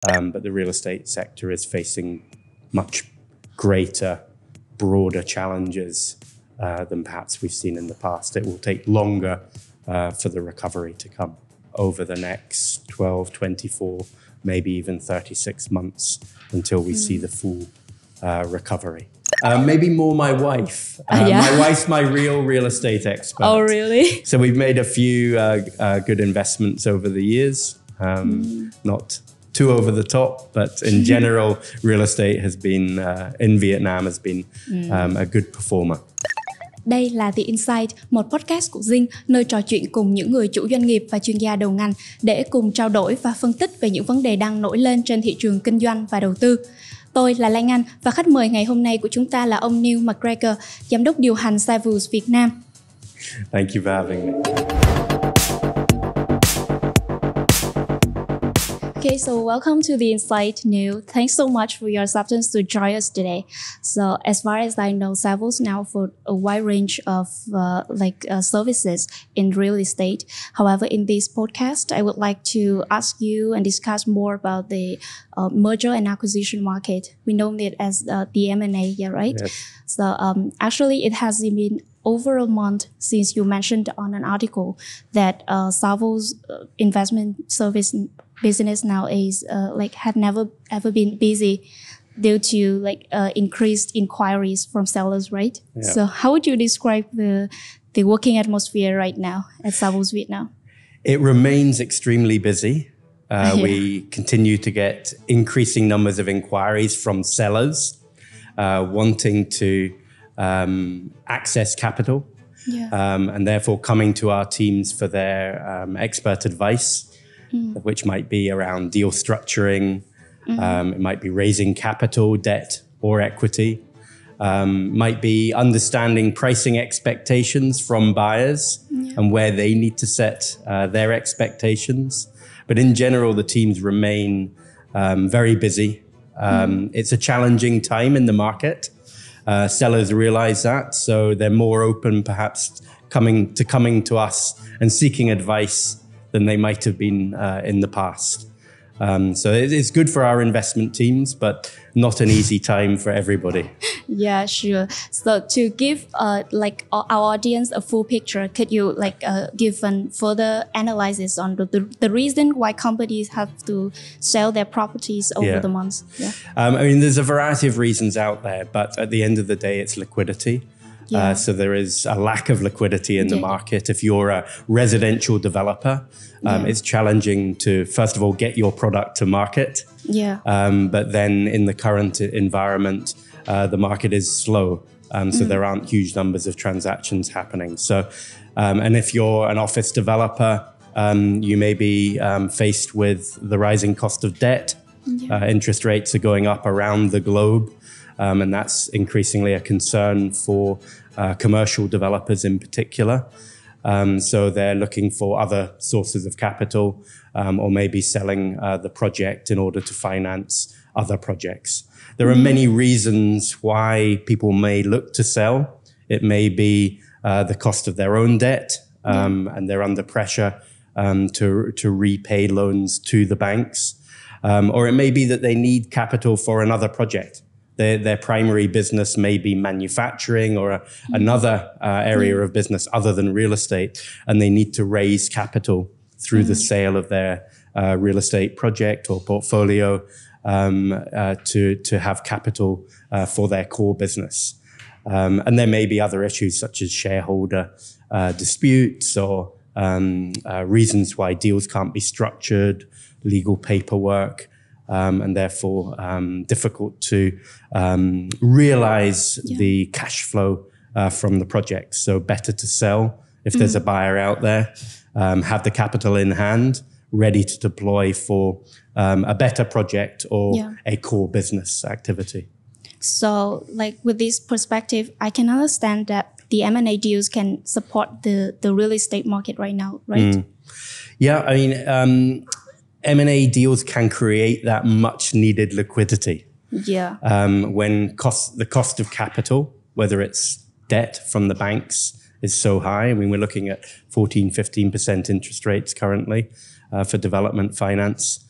but the real estate sector is facing much greater, broader challenges than perhaps we've seen in the past. It will take longer for the recovery to come over the next 12, 24, maybe even 36 months until we see the full recovery. Maybe more my wife. My wife's my real estate expert. Oh, really? So we've made a few good investments over the years. Not too over the top, but in general, real estate has been, in Vietnam, has been a good performer. Đây là The Insight, một podcast của Dinh, nơi trò chuyện cùng những người chủ doanh nghiệp và chuyên gia đầu ngành để cùng trao đổi và phân tích về những vấn đề đang nổi lên trên thị trường kinh doanh và đầu tư. Tôi là Lan Anh và khách mời ngày hôm nay của chúng ta là ông Neil McGregor, giám đốc điều hành Savills Việt Nam. Thank you for having me. Okay, so welcome to The Insight, Neil. Thanks so much for your acceptance to join us today. So as far as I know, Savills now for a wide range of services in real estate. However, in this podcast, I would like to ask you and discuss more about the merger and acquisition market. We know it as the M&A, yeah, right? Yes. So actually, it has been over a month since you mentioned on an article that Savills investment service business now is had never ever been busy due to increased inquiries from sellers, right? Yeah. So how would you describe the working atmosphere right now at Savills Vietnam? It remains extremely busy. We continue to get increasing numbers of inquiries from sellers wanting to access capital and therefore coming to our teams for their expert advice, which might be around deal structuring, it might be raising capital, debt or equity, might be understanding pricing expectations from buyers and where they need to set their expectations. But in general, the teams remain very busy. It's a challenging time in the market. Sellers realize that, so they're more open perhaps coming to us and seeking advice than they might have been in the past. So it's good for our investment teams, but not an easy time for everybody. Yeah, sure. So to give our audience a full picture, could you give a further analysis on the reason why companies have to sell their properties over the months? Yeah. I mean, there's a variety of reasons out there, but at the end of the day, it's liquidity. Yeah. So there is a lack of liquidity in the market. If you're a residential developer, it's challenging to, first of all, get your product to market. Yeah. But then in the current environment, the market is slow. So there aren't huge numbers of transactions happening. So, and if you're an office developer, you may be faced with the rising cost of debt. Interest rates are going up around the globe. And that's increasingly a concern for commercial developers in particular. So they're looking for other sources of capital or maybe selling the project in order to finance other projects. There are many reasons why people may look to sell. It may be the cost of their own debt and they're under pressure to repay loans to the banks. Or it may be that they need capital for another project. Their primary business may be manufacturing or another area of business other than real estate, and they need to raise capital through the sale of their real estate project or portfolio to have capital for their core business. And there may be other issues such as shareholder disputes or reasons why deals can't be structured, legal paperwork. And therefore difficult to realize the cash flow from the project. So better to sell if there's a buyer out there, have the capital in hand, ready to deploy for a better project or a core business activity. So with this perspective, I can understand that the M&A deals can support the real estate market right now, right? Yeah, I mean, M&A deals can create that much needed liquidity. Yeah. When the cost of capital, whether it's debt from the banks, is so high. I mean, we're looking at 14, 15% interest rates currently for development finance.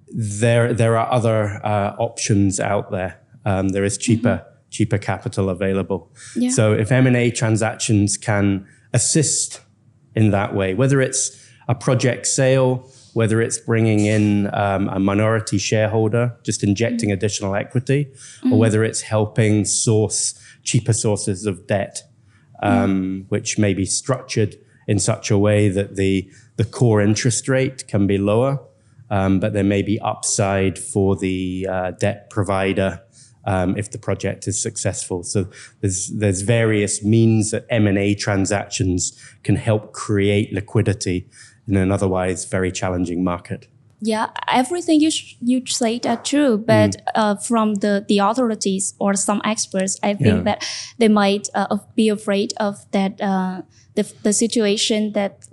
there are other options out there. There is cheaper capital available. Yeah. So if M&A transactions can assist in that way, whether it's a project sale, whether it's bringing in a minority shareholder, just injecting additional equity, or whether it's helping source cheaper sources of debt, which may be structured in such a way that the core interest rate can be lower, but there may be upside for the debt provider if the project is successful. So there's various means that M&A transactions can help create liquidity in an otherwise very challenging market. Yeah, everything you said are true, but from the authorities or some experts, I think that they might be afraid of that the situation that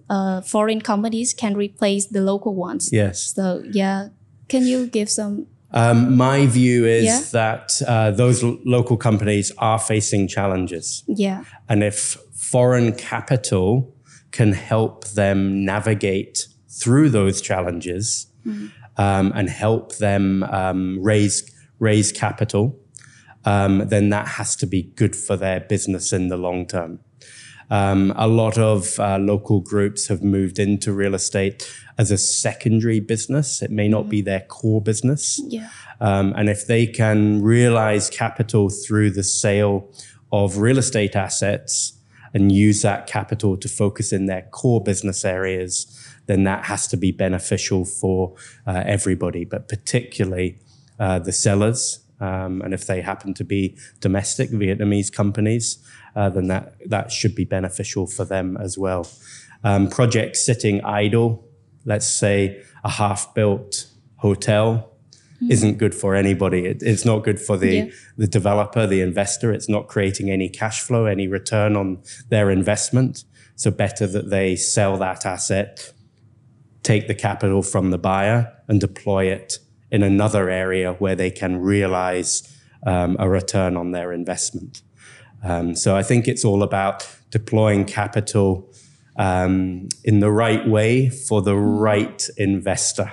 foreign companies can replace the local ones. Yes. So yeah, can you give some? My view is that those local companies are facing challenges. Yeah. And if foreign capital can help them navigate through those challenges and help them raise capital, then that has to be good for their business in the long term. A lot of local groups have moved into real estate as a secondary business. It may not be their core business. Yeah. And if they can realize capital through the sale of real estate assets and use that capital to focus in their core business areas, then that has to be beneficial for everybody, but particularly the sellers. And if they happen to be domestic Vietnamese companies, then that should be beneficial for them as well. Projects sitting idle, let's say a half-built hotel, isn't good for anybody. It's not good for the developer, the investor. It's not creating any cash flow, any return on their investment. So better that they sell that asset, take the capital from the buyer and deploy it in another area where they can realize a return on their investment. So I think it's all about deploying capital in the right way for the right investor.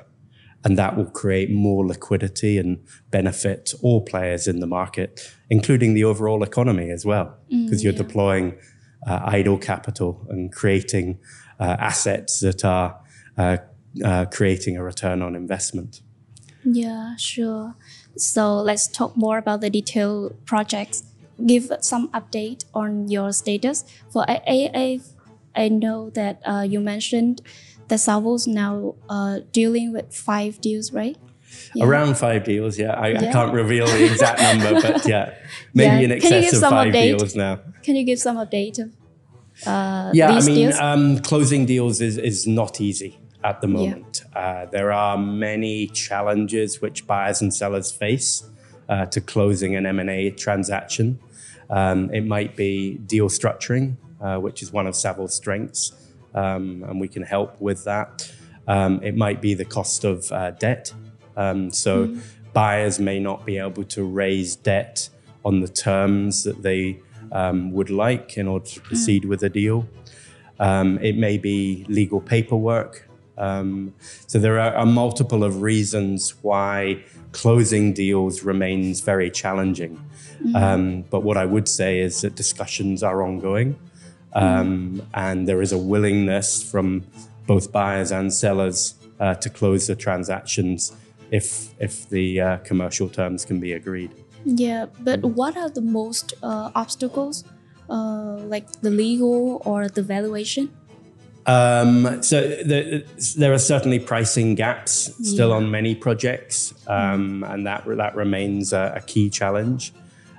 And that will create more liquidity and benefit all players in the market, including the overall economy as well, because you're deploying idle capital and creating assets that are creating a return on investment. Yeah, sure. So let's talk more about the detailed projects. Give some update on your status. For I know that you mentioned that Salvo's now dealing with 5 deals, right? Yeah. Around 5 deals, I can't reveal the exact number, but maybe in excess of 5 deals now. Can you give some update of these deals? Closing deals is not easy at the moment. There are many challenges which buyers and sellers face to closing an M&A transaction. It might be deal structuring, which is one of Savills' strengths, and we can help with that. It might be the cost of debt. So buyers may not be able to raise debt on the terms that they would like in order to proceed with a deal. It may be legal paperwork. So there are multiple of reasons why closing deals remains very challenging. But what I would say is that discussions are ongoing, and there is a willingness from both buyers and sellers to close the transactions if the commercial terms can be agreed. Yeah, but what are the most obstacles, like the legal or the valuation? So there are certainly pricing gaps still on many projects, and that remains a key challenge.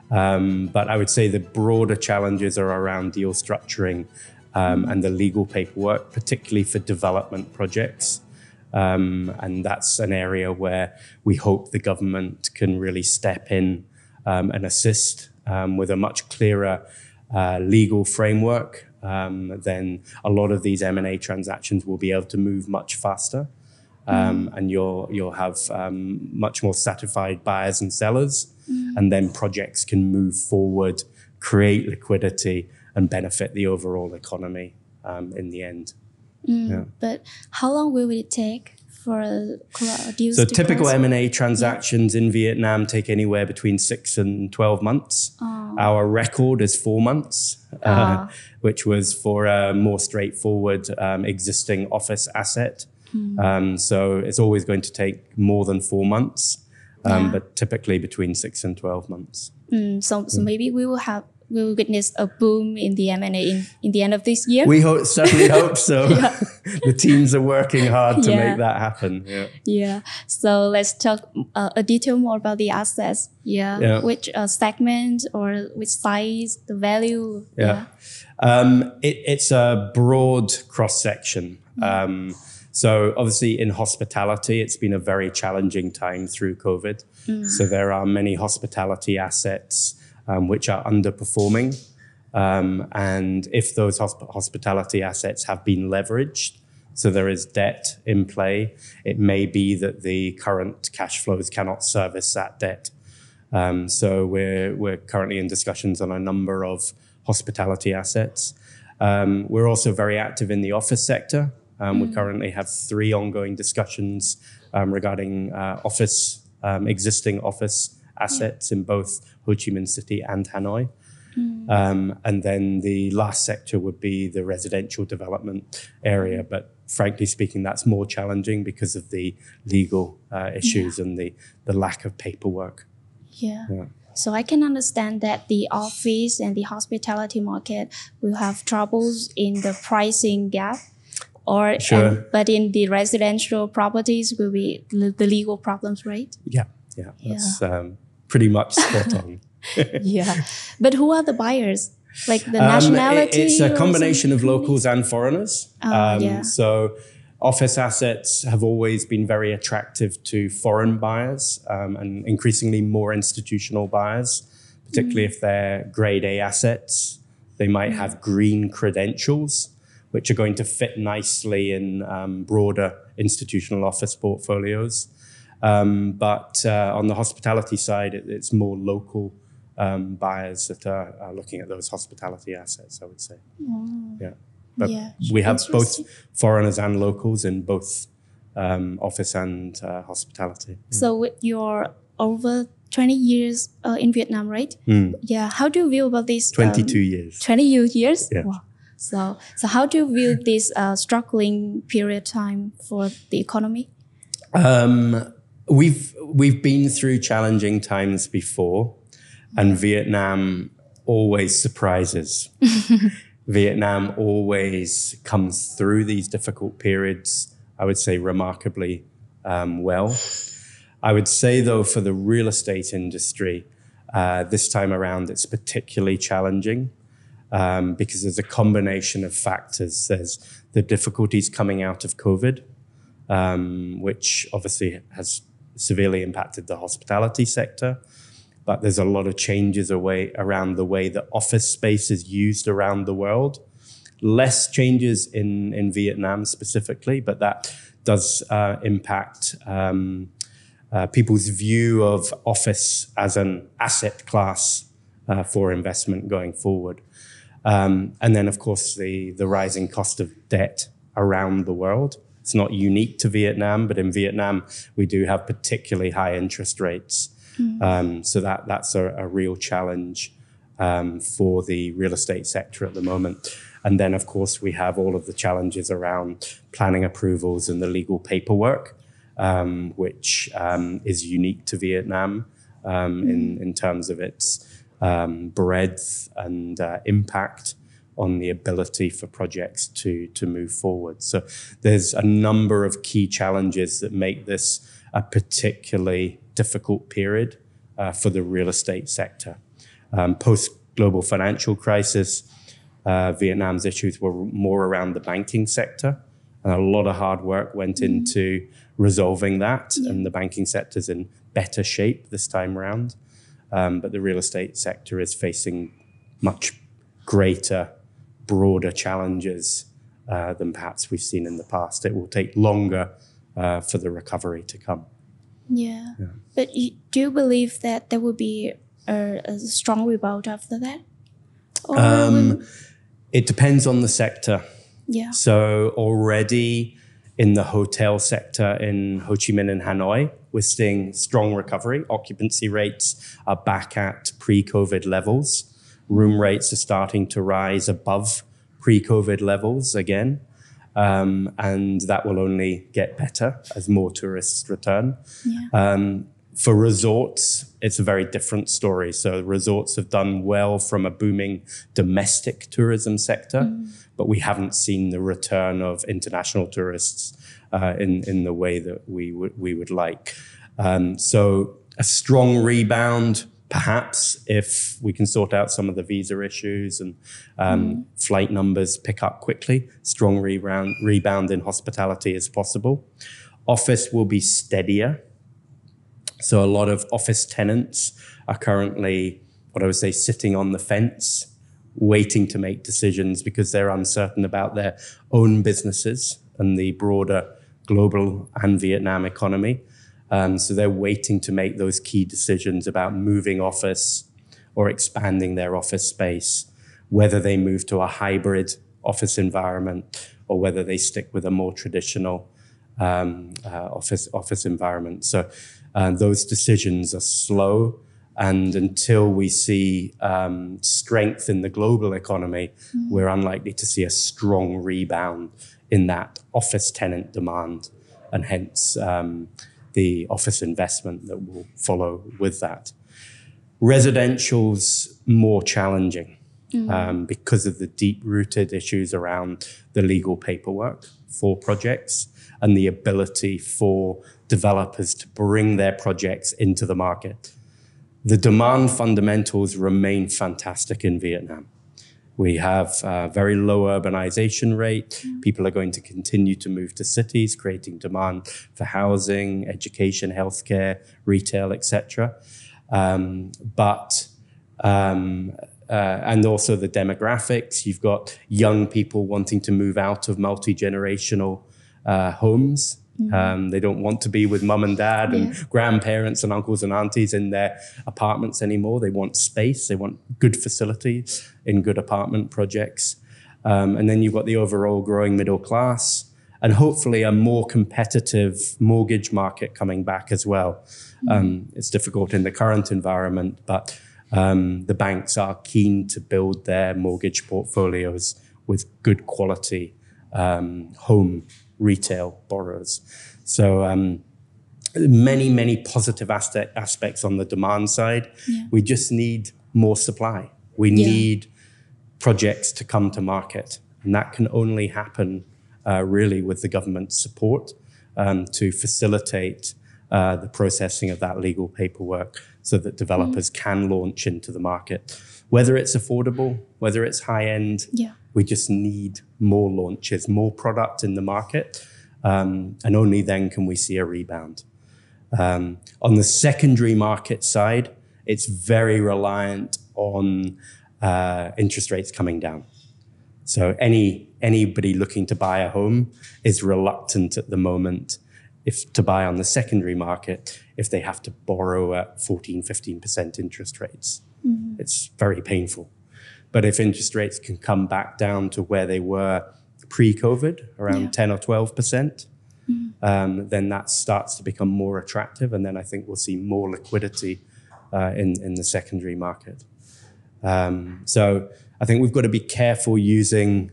But I would say the broader challenges are around deal structuring and the legal paperwork, particularly for development projects. And that's an area where we hope the government can really step in and assist with a much clearer legal framework. Then a lot of these M&A transactions will be able to move much faster, and you'll have much more satisfied buyers and sellers, and then projects can move forward, create liquidity, and benefit the overall economy in the end. But how long will it take for deals So to typical close? M&A transactions in Vietnam take anywhere between 6 and 12 months. Our record is 4 months, which was for a more straightforward existing office asset. So it's always going to take more than 4 months, but typically between 6 and 12 months. So maybe we will witness a boom in the M&A in the end of this year. We certainly hope so. The teams are working hard to make that happen. Yeah. So let's talk a detail more about the assets. Which segment or which size, the value. It's a broad cross section. So obviously in hospitality, it's been a very challenging time through COVID. So there are many hospitality assets which are underperforming. And if those hospitality assets have been leveraged, so there is debt in play, it may be that the current cash flows cannot service that debt. So we're currently in discussions on a number of hospitality assets. We're also very active in the office sector. We currently have 3 ongoing discussions regarding existing office assets in both Ho Chi Minh City and Hanoi. And then the last sector would be the residential development area. But frankly speaking, that's more challenging because of the legal issues and the lack of paperwork. So I can understand that the office and the hospitality market will have troubles in the pricing gap. But in the residential properties will be the legal problems, right? That's pretty much spot on. But who are the buyers? Like the nationality? It's a combination of locals and foreigners. So office assets have always been very attractive to foreign buyers and increasingly more institutional buyers, particularly if they're grade A assets. They might have green credentials, which are going to fit nicely in broader institutional office portfolios. But on the hospitality side, it's more local buyers that are looking at those hospitality assets, I would say. But we have both foreigners and locals in both office and hospitality. So with your over 20 years in Vietnam, right? How do you view about this? 22 years. 20 years? Yeah. Wow. So how do you view this struggling period time for the economy? We've been through challenging times before, and Vietnam always surprises. Vietnam always comes through these difficult periods, I would say, remarkably well. I would say, though, for the real estate industry, this time around, it's particularly challenging because there's a combination of factors. There's the difficulties coming out of COVID, which obviously has severely impacted the hospitality sector. But there's a lot of changes around the way that office space is used around the world. Less changes in Vietnam specifically, but that does impact people's view of office as an asset class for investment going forward. And then, of course, the rising cost of debt around the world. It's not unique to Vietnam, but in Vietnam, we do have particularly high interest rates. So that's a real challenge for the real estate sector at the moment. And then, of course, we have all of the challenges around planning approvals and the legal paperwork, which is unique to Vietnam in terms of its breadth and impact on the ability for projects to move forward. So there's a number of key challenges that make this a particularly difficult period for the real estate sector. Post-global financial crisis, Vietnam's issues were more around the banking sector. And a lot of hard work went into resolving that, and the banking sector's in better shape this time around. But the real estate sector is facing much greater, broader challenges than perhaps we've seen in the past. It will take longer for the recovery to come. But do you believe that there will be a strong rebound after that? Or it depends on the sector. So already In the hotel sector in Ho Chi Minh and Hanoi, we're seeing strong recovery. Occupancy rates are back at pre-COVID levels. Room rates are starting to rise above pre-COVID levels again. And that will only get better as more tourists return. Yeah. For resorts, it's a very different story. So resorts have done well from a booming domestic tourism sector, but we haven't seen the return of international tourists in the way that we would like. So a strong rebound, perhaps, if we can sort out some of the visa issues and flight numbers pick up quickly. Strong rebound in hospitality is possible. Office will be steadier. So a lot of office tenants are currently, what I would say, sitting on the fence, waiting to make decisions because they're uncertain about their own businesses and the broader global and Vietnam economy. So they're waiting to make those key decisions about moving office or expanding their office space, whether they move to a hybrid office environment or whether they stick with a more traditional office environment. So those decisions are slow. And until we see strength in the global economy, we're unlikely to see a strong rebound in that office tenant demand and hence the office investment that will follow with that. Residential's more challenging because of the deep-rooted issues around the legal paperwork for projects and the ability for developers to bring their projects into the market. The demand fundamentals remain fantastic in Vietnam. We have a very low urbanization rate. People are going to continue to move to cities, creating demand for housing, education, healthcare, retail, etc. And also the demographics. You've got young people wanting to move out of multi-generational homes. They don't want to be with mum and dad and grandparents and uncles and aunties in their apartments anymore. They want space. They want good facilities in good apartment projects. And then you've got the overall growing middle class and hopefully a more competitive mortgage market coming back as well. It's difficult in the current environment, but the banks are keen to build their mortgage portfolios with good quality home retail borrowers. So many positive aspects on the demand side. We just need more supply. We need projects to come to market. And that can only happen really with the government support to facilitate the processing of that legal paperwork so that developers can launch into the market. Whether it's affordable, whether it's high end, we just need more launches, more product in the market, and only then can we see a rebound. On the secondary market side, it's very reliant on interest rates coming down. So anybody looking to buy a home is reluctant at the moment to buy on the secondary market if they have to borrow at 14-15% interest rates. It's very painful. But if interest rates can come back down to where they were pre-COVID, around 10 or 12%, then that starts to become more attractive. And then I think we'll see more liquidity in the secondary market. So I think we've got to be careful using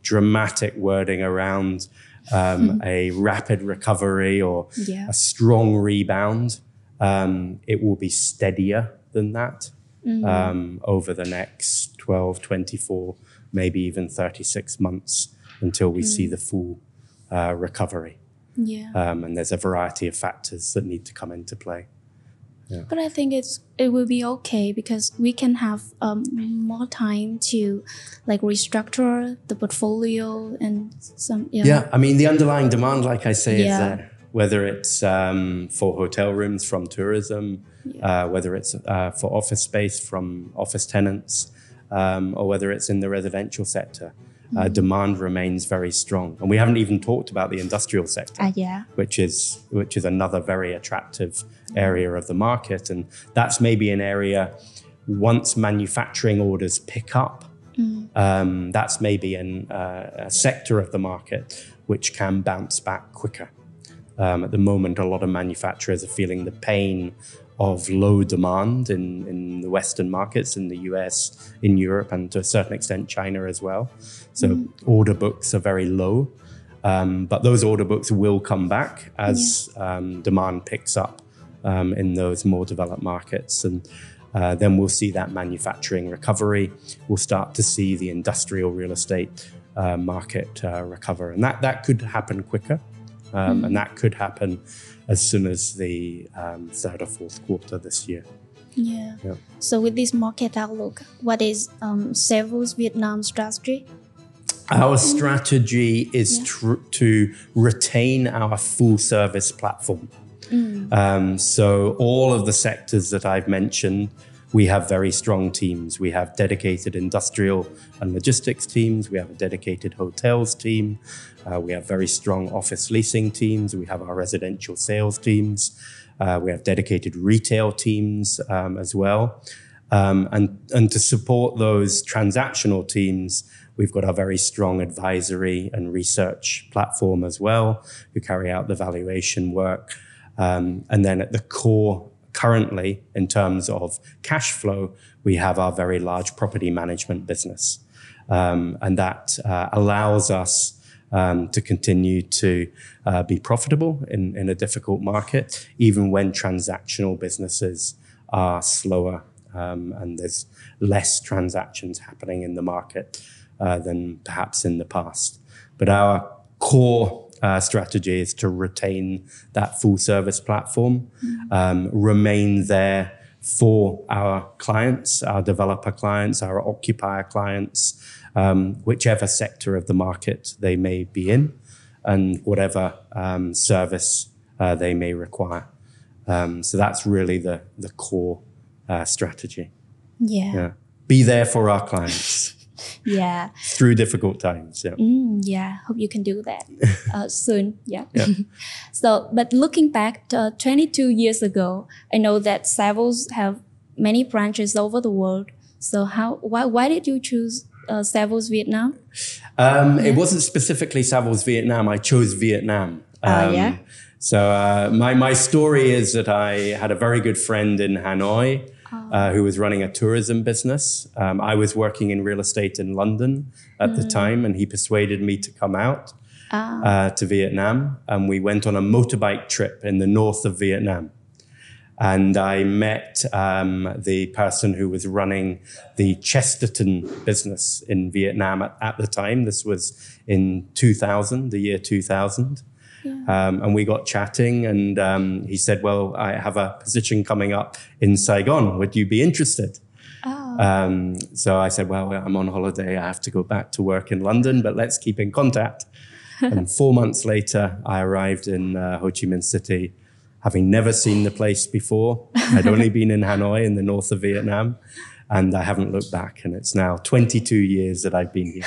dramatic wording around a rapid recovery or a strong rebound. It will be steadier than that over the next 12, 24, maybe even 36 months until we see the full recovery. And there's a variety of factors that need to come into play. But I think it will be okay because we can have more time to like restructure the portfolio and some. I mean the underlying demand, like I say, is there. Whether it's for hotel rooms from tourism, whether it's for office space from office tenants, or whether it's in the residential sector, demand remains very strong. And we haven't even talked about the industrial sector, which is another very attractive area of the market. And that's maybe an area once manufacturing orders pick up That's maybe a sector of the market which can bounce back quicker. At the moment, a lot of manufacturers are feeling the pain of low demand in the Western markets, in the US, in Europe, and to a certain extent, China as well. So order books are very low, but those order books will come back as demand picks up in those more developed markets. And then we'll see that manufacturing recovery. We'll start to see the industrial real estate market recover. And that could happen quicker. And that could happen as soon as the third or fourth quarter this year. Yeah. So with this market outlook, what is Servo's Vietnam strategy? Our strategy is to retain our full service platform. So all of the sectors that I've mentioned, we have very strong teams. We have dedicated industrial and logistics teams. We have a dedicated hotels team. We have very strong office leasing teams. We have our residential sales teams. We have dedicated retail teams as well. And to support those transactional teams, we've got a very strong advisory and research platform as well, who carry out the valuation work. And then at the core, currently, in terms of cash flow, we have our very large property management business. And that allows us to continue to be profitable in a difficult market, even when transactional businesses are slower and there's less transactions happening in the market than perhaps in the past. But our core strategy is to retain that full service platform, remain there for our clients, our developer clients, our occupier clients, whichever sector of the market they may be in, and whatever service they may require. So that's really the core strategy. Yeah. Be there for our clients. Yeah. Through difficult times. Yeah. Hope you can do that soon. Yeah. So, but looking back 22 years ago, I know that Servo's have many branches over the world. So why did you choose Servo's Vietnam? It wasn't specifically Servo's Vietnam. I chose Vietnam. So my story is that I had a very good friend in Hanoi who was running a tourism business. I was working in real estate in London at the time, and he persuaded me to come out to Vietnam. And we went on a motorbike trip in the north of Vietnam. And I met the person who was running the Chesterton business in Vietnam at the time. This was in 2000, the year 2000. And we got chatting, and he said, well, I have a position coming up in Saigon. Would you be interested? So I said, well, I'm on holiday. I have to go back to work in London, but let's keep in contact. And 4 months later, I arrived in Ho Chi Minh City, having never seen the place before. I'd only been in Hanoi in the north of Vietnam, and I haven't looked back. And it's now 22 years that I've been here.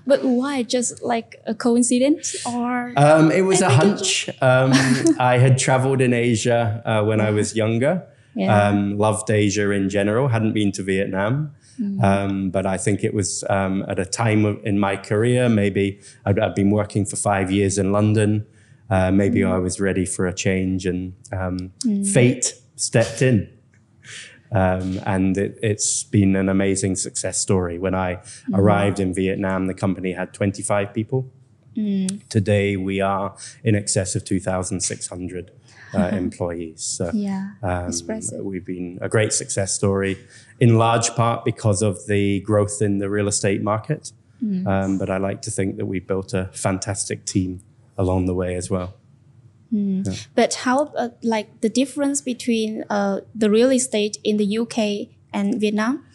But why? Just like a coincidence, or? It was a hunch. I had traveled in Asia when I was younger. Loved Asia in general. Hadn't been to Vietnam. But I think it was at a time in my career, maybe I'd been working for 5 years in London. Maybe I was ready for a change, and fate stepped in. And it's been an amazing success story. When I arrived in Vietnam, the company had 25 people. Today, we are in excess of 2,600 employees. So we've been a great success story, in large part because of the growth in the real estate market. But I like to think that we built a fantastic team along the way as well. But how like the difference between the real estate in the UK and Vietnam?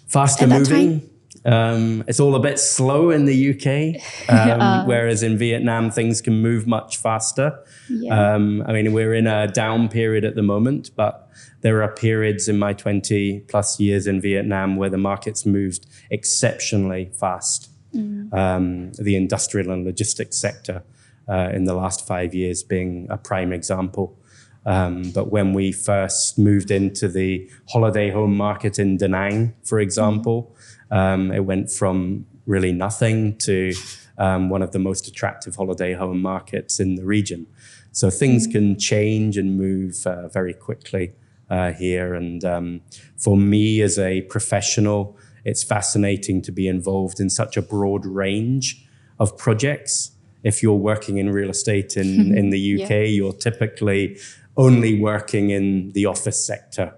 Faster moving. It's all a bit slow in the UK, whereas in Vietnam things can move much faster. I mean, we're in a down period at the moment, but there are periods in my 20 plus years in Vietnam where the market's moved exceptionally fast. The industrial and logistics sector in the last 5 years being a prime example. But when we first moved into the holiday home market in Da Nang, for example, It went from really nothing to one of the most attractive holiday home markets in the region. So things can change and move very quickly here. And for me as a professional, it's fascinating to be involved in such a broad range of projects. If you're working in real estate in the UK, you're typically only working in the office sector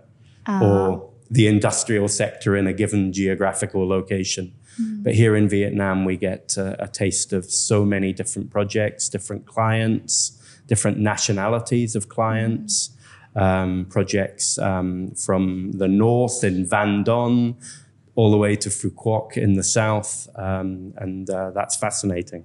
or the industrial sector in a given geographical location. But here in Vietnam, we get a taste of so many different projects, different clients, different nationalities of clients, projects from the north in Van Don all the way to Phu Quoc in the south. And that's fascinating.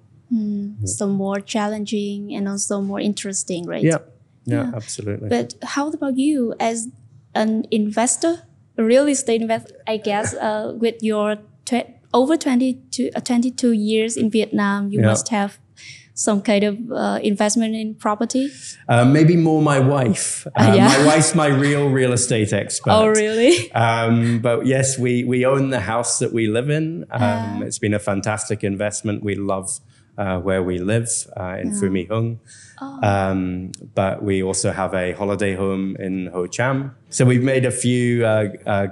So more challenging and also more interesting, right? Yeah, absolutely. But how about you as an investor, a real estate investor, I guess, with your over 22 years in Vietnam, you must have some kind of investment in property? Maybe more my wife. My wife's my real estate expert. Oh, really? But yes, we own the house that we live in. It's been a fantastic investment. We love where we live in Phu My Hung. But we also have a holiday home in Ho Cham. So we've made a few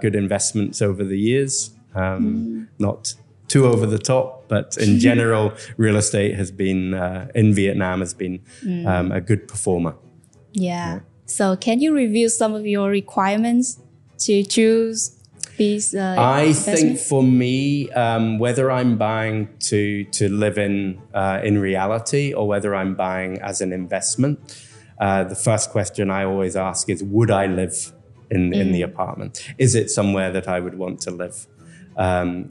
good investments over the years. Not too over the top, but in general, real estate has been, in Vietnam, has been a good performer. Yeah. So can you review some of your requirements to choose these I think for me, whether I'm buying to live in reality or whether I'm buying as an investment, the first question I always ask is, would I live in the apartment? Is it somewhere that I would want to live?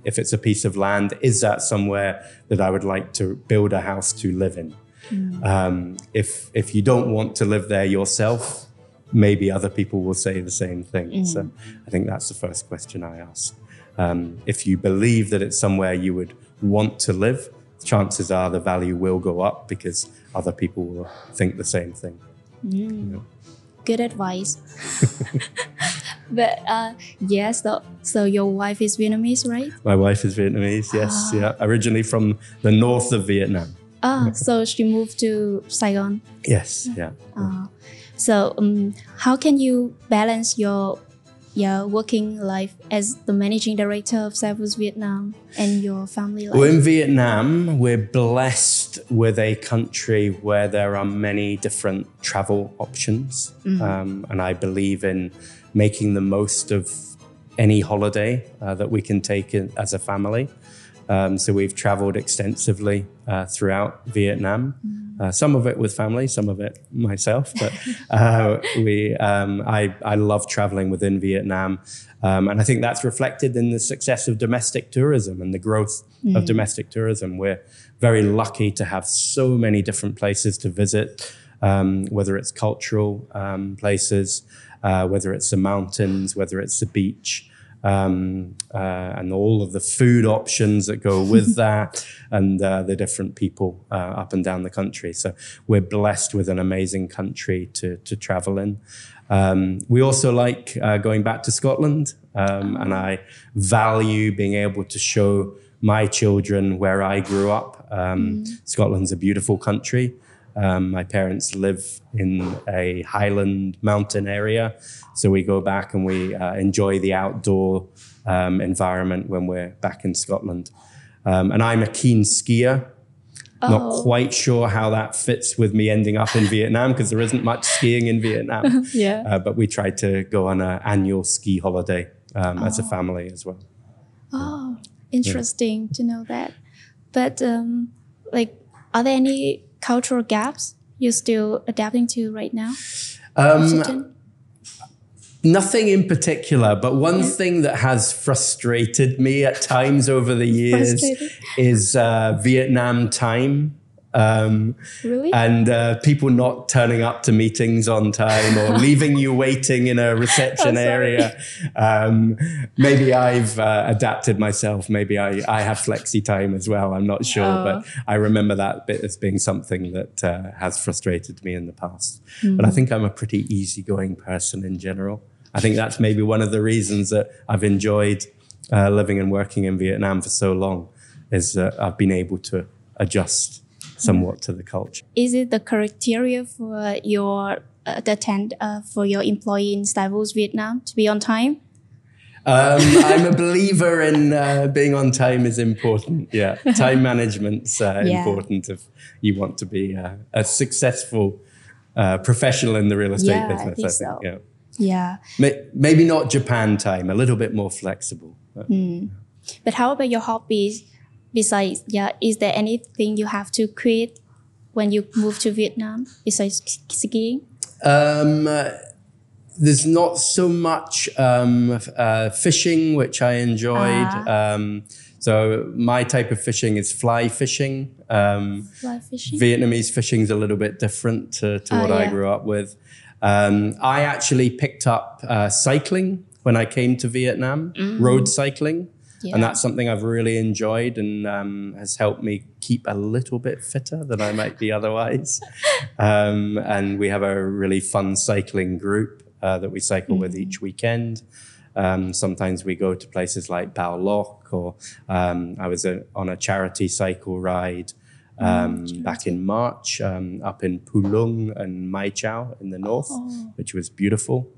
If it's a piece of land, is that somewhere that I would like to build a house to live in? If you don't want to live there yourself, maybe other people will say the same thing. So I think that's the first question I ask. If you believe that it's somewhere you would want to live, chances are the value will go up because other people will think the same thing. Good advice. But yes, so your wife is Vietnamese, right? My wife is Vietnamese, yes. Yeah, originally from the north of Vietnam. So she moved to Saigon. Yes, yeah. So how can you balance your working life as the managing director of Savos Vietnam and your family life? Well, in Vietnam, we're blessed with a country where there are many different travel options. And I believe in making the most of any holiday that we can take as a family. So we've traveled extensively throughout Vietnam. Some of it with family, some of it myself. But I love traveling within Vietnam. And I think that's reflected in the success of domestic tourism and the growth of domestic tourism. We're very lucky to have so many different places to visit, whether it's cultural places, whether it's the mountains, whether it's the beach. And all of the food options that go with that and the different people up and down the country. So we're blessed with an amazing country to travel in. We also like going back to Scotland and I value being able to show my children where I grew up. Scotland's a beautiful country. My parents live in a highland mountain area, so we go back and we enjoy the outdoor environment when we're back in Scotland. And I'm a keen skier. Not quite sure how that fits with me ending up in Vietnam because there isn't much skiing in Vietnam. But we try to go on an annual ski holiday as a family as well. Oh, interesting to know that. But are there any cultural gaps you're still adapting to right now? Nothing in particular, but one thing that has frustrated me at times over the years is Vietnam time. Really? And people not turning up to meetings on time or leaving you waiting in a reception area. Maybe I've adapted myself. Maybe I have flexi time as well. I'm not sure, but I remember that bit as being something that has frustrated me in the past. But I think I'm a pretty easygoing person in general. I think that's maybe one of the reasons that I've enjoyed living and working in Vietnam for so long is I've been able to adjust somewhat to the culture. Is it the criteria for your for your employee in Savills Vietnam to be on time? I'm a believer in being on time is important. Yeah, time management's important if you want to be a successful professional in the real estate business. I think so. Yeah. Yeah. Maybe not Japan time, a little bit more flexible. But how about your hobbies? Besides, is there anything you have to quit when you move to Vietnam besides skiing? There's not so much fishing, which I enjoyed. So my type of fishing is fly fishing. Fly fishing? Vietnamese fishing is a little bit different to what I grew up with. I actually picked up cycling when I came to Vietnam, road cycling. Yeah. And that's something I've really enjoyed and has helped me keep a little bit fitter than I might be otherwise. And we have a really fun cycling group that we cycle with each weekend. Sometimes we go to places like Bảo Lộc, or I was on a charity cycle ride back in March up in Phu Long and Mai Chau in the north, which was beautiful.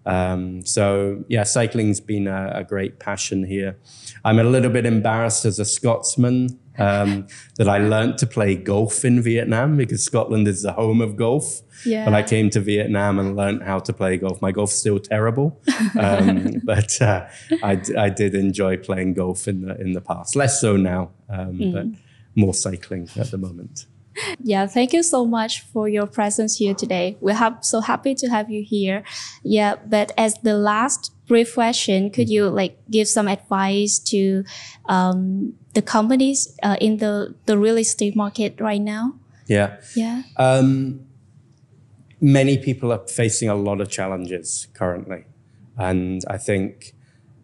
So yeah, cycling's been a great passion here. I'm a little bit embarrassed as a Scotsman that I learned to play golf in Vietnam because Scotland is the home of golf. Yeah. When I came to Vietnam and learned how to play golf, my golf's still terrible, but I did enjoy playing golf in the past. Less so now, but more cycling at the moment. Yeah, thank you so much for your presence here today. We're so happy to have you here. Yeah, but as the last brief question, could you give some advice to the companies in the real estate market right now? Yeah. Yeah. Many people are facing a lot of challenges currently. And I think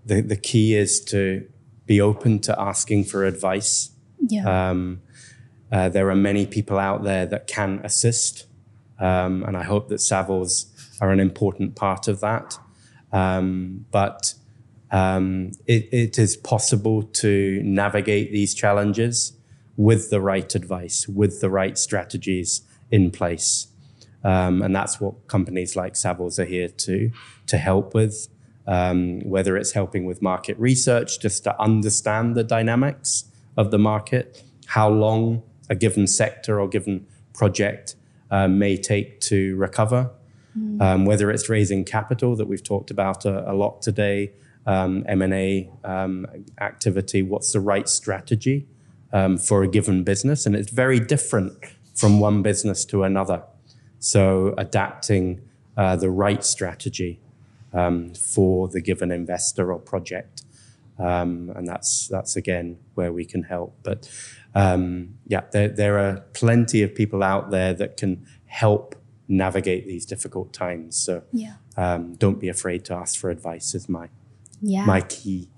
the key is to be open to asking for advice. Yeah. There are many people out there that can assist. And I hope that Savills are an important part of that. But it is possible to navigate these challenges with the right advice, with the right strategies in place. And that's what companies like Savills are here to help with, whether it's helping with market research, just to understand the dynamics of the market, how long a given sector or given project may take to recover, whether it's raising capital that we've talked about a lot today, M&A activity, what's the right strategy for a given business. And it's very different from one business to another. So adapting the right strategy for the given investor or project. And that's again where we can help. But yeah, there are plenty of people out there that can help navigate these difficult times. So don't be afraid to ask for advice is my key.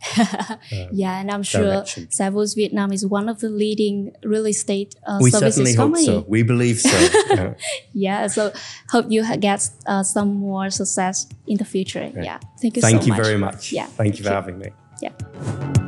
Yeah, and I'm sure direction. Savills Vietnam is one of the leading real estate we services certainly company. hope so. We believe so. Yeah, so hope you get some more success in the future. Great. Yeah, thank you so much. Thank you very much. Yeah, Thank you for having me. Yeah.